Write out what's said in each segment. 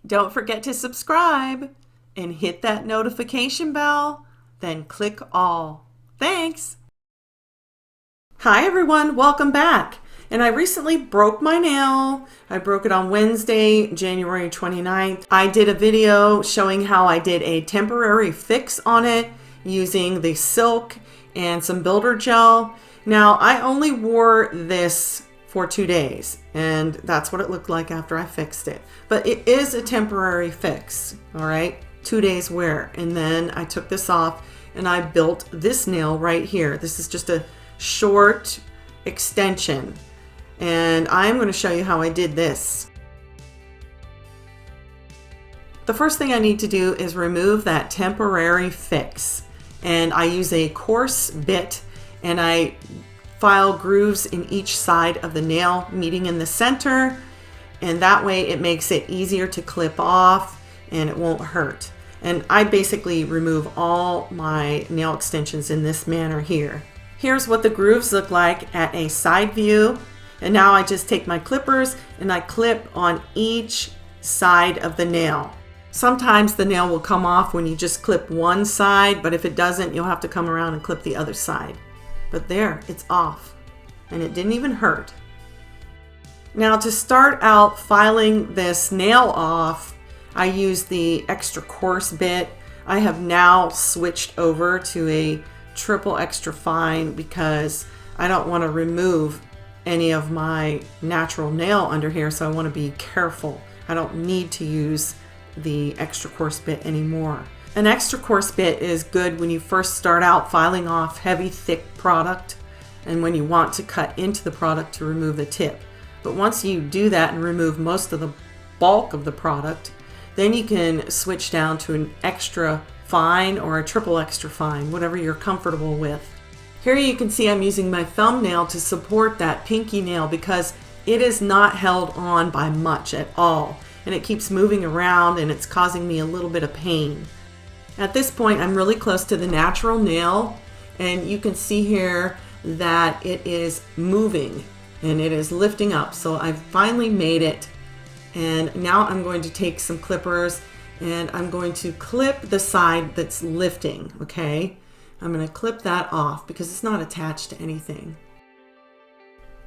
Don't forget to subscribe and hit that notification bell, then click all. Thanks! Hi everyone, welcome back. And I recently broke my nail. I broke it on Wednesday, January 29th. I did a video showing how I did a temporary fix on it using the silk and some builder gel. Now, I only wore this for 2 days, and that's what it looked like after I fixed it. But it is a temporary fix, all right? 2 days wear. And then I took this off and I built this nail right here. This is just a short extension. And I'm going to show you how I did this. The first thing I need to do is remove that temporary fix. And I use a coarse bit and I file grooves in each side of the nail, meeting in the center. And that way it makes it easier to clip off and it won't hurt. And I basically remove all my nail extensions in this manner here. Here's what the grooves look like at a side view. And now I just take my clippers and I clip on each side of the nail. Sometimes the nail will come off when you just clip one side, but if it doesn't, you'll have to come around and clip the other side. But there, it's off, and it didn't even hurt. Now to start out filing this nail off, I use the extra coarse bit. I have now switched over to a triple extra fine because I don't want to remove any of my natural nail under here, so I want to be careful. I don't need to use the extra coarse bit anymore. An extra coarse bit is good when you first start out filing off heavy, thick product and when you want to cut into the product to remove the tip. But once you do that and remove most of the bulk of the product, then you can switch down to an extra fine or a triple extra fine, whatever you're comfortable with. Here you can see I'm using my thumbnail to support that pinky nail because it is not held on by much at all. And it keeps moving around and it's causing me a little bit of pain. At this point, I'm really close to the natural nail, and you can see here that it is moving and it is lifting up. So I've finally made it. And now I'm going to take some clippers and I'm going to clip the side that's lifting, okay? I'm going to clip that off because it's not attached to anything.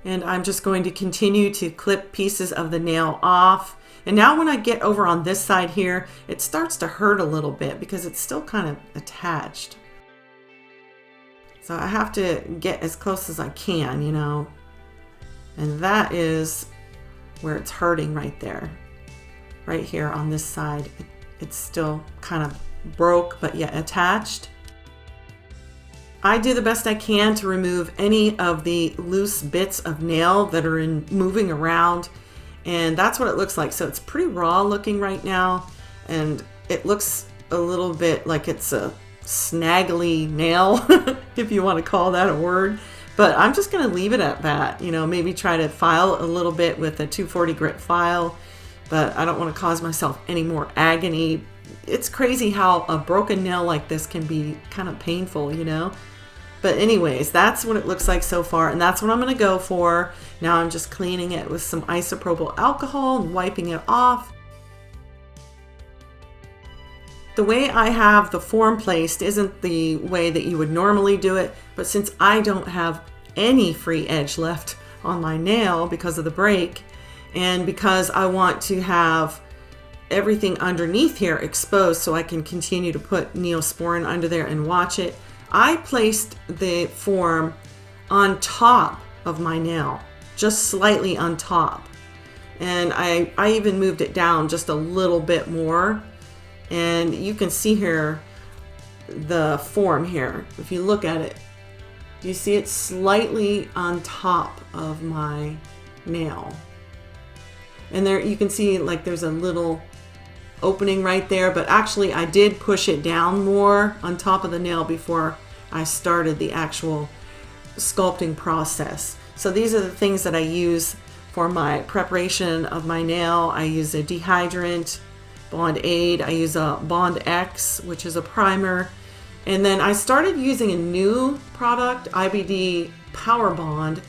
And I'm just going to continue to clip pieces of the nail off. And now when I get over on this side here, it starts to hurt a little bit because it's still kind of attached. So I have to get as close as I can, you know. And that is where it's hurting right there. Right here on this side, it's still kind of broke, but yet attached. I do the best I can to remove any of the loose bits of nail that are moving around. And that's what it looks like. So it's pretty raw looking right now. And it looks a little bit like it's a snaggly nail, if you want to call that a word. But I'm just going to leave it at that. You know, maybe try to file a little bit with a 240 grit file. But I don't want to cause myself any more agony. It's crazy how a broken nail like this can be kind of painful, you know. But anyways, that's what it looks like so far, and that's what I'm going to go for. Now I'm just cleaning it with some isopropyl alcohol and wiping it off. The way I have the form placed isn't the way that you would normally do it, but since I don't have any free edge left on my nail because of the break, and because I want to have everything underneath here exposed so I can continue to put Neosporin under there and watch it, I placed the form on top of my nail, just slightly on top. And I even moved it down just a little bit more. And you can see here the form here. If you look at it, do you see it slightly on top of my nail? And there you can see like there's a little opening right there, but actually I did push it down more on top of the nail before I started the actual sculpting process. So these are the things that I use for my preparation of my nail. I use a dehydrant, Bond Aid. I use a Bond X, which is a primer. And then I started using a new product, IBD Power Bond,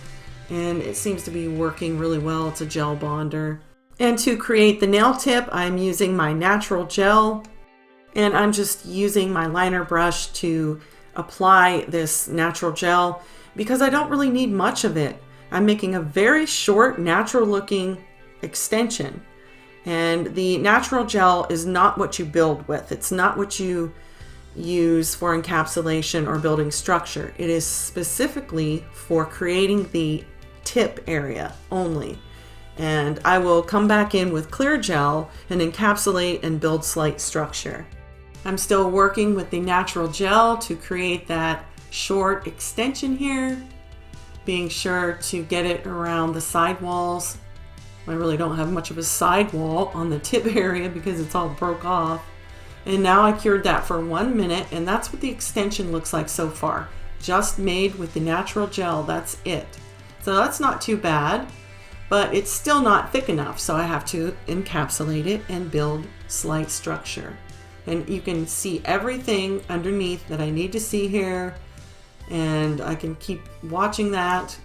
and it seems to be working really well. It's a gel bonder. And to create the nail tip, I'm using my natural gel, and I'm just using my liner brush to apply this natural gel because I don't really need much of it. I'm making a very short, natural looking extension. And the natural gel is not what you build with. It's not what you use for encapsulation or building structure. It is specifically for creating the tip area only. And I will come back in with clear gel and encapsulate and build slight structure. I'm still working with the natural gel to create that short extension here, being sure to get it around the side walls. I really don't have much of a side wall on the tip area because it's all broke off. And now I cured that for 1 minute, and that's what the extension looks like so far. Just made with the natural gel, that's it. So that's not too bad, but it's still not thick enough, so I have to encapsulate it and build slight structure. And you can see everything underneath that I need to see here, and I can keep watching that.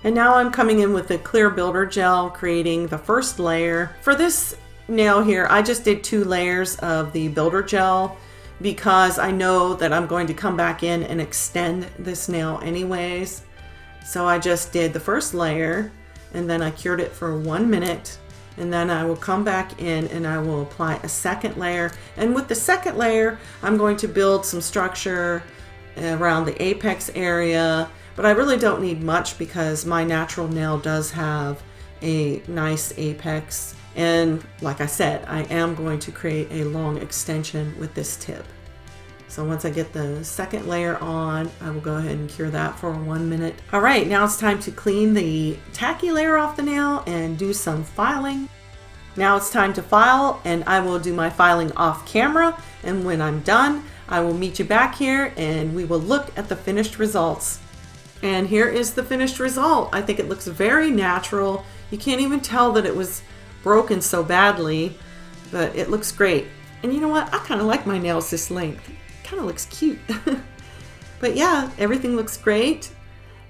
And now I'm coming in with the clear builder gel, creating the first layer. For this nail here, I just did 2 layers of the builder gel because I know that I'm going to come back in and extend this nail anyways. So I just did the first layer, and then I cured it for 1 minute, and then I will come back in and I will apply a second layer. And with the second layer, I'm going to build some structure around the apex area, but I really don't need much because my natural nail does have a nice apex. And like I said, I am going to create a long extension with this tip. So once I get the second layer on, I will go ahead and cure that for 1 minute. All right, now it's time to clean the tacky layer off the nail and do some filing. Now it's time to file, and I will do my filing off camera. And when I'm done, I will meet you back here and we will look at the finished results. And here is the finished result. I think it looks very natural. You can't even tell that it was broken so badly, but it looks great. And you know what? I kind of like my nails this length. Kind of looks cute. But yeah, everything looks great.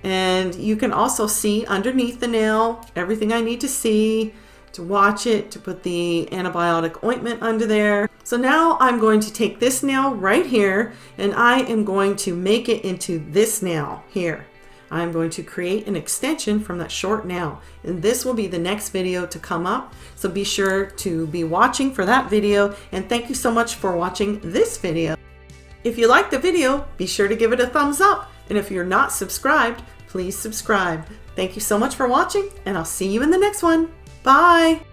And you can also see underneath the nail everything I need to see to watch it, to put the antibiotic ointment under there. So now I'm going to take this nail right here and I am going to make it into this nail here. I'm going to create an extension from that short nail, and this will be the next video to come up. So be sure to be watching for that video, and thank you so much for watching this video. If you liked the video, be sure to give it a thumbs up, and if you're not subscribed, please subscribe. Thank you so much for watching, and I'll see you in the next one. Bye!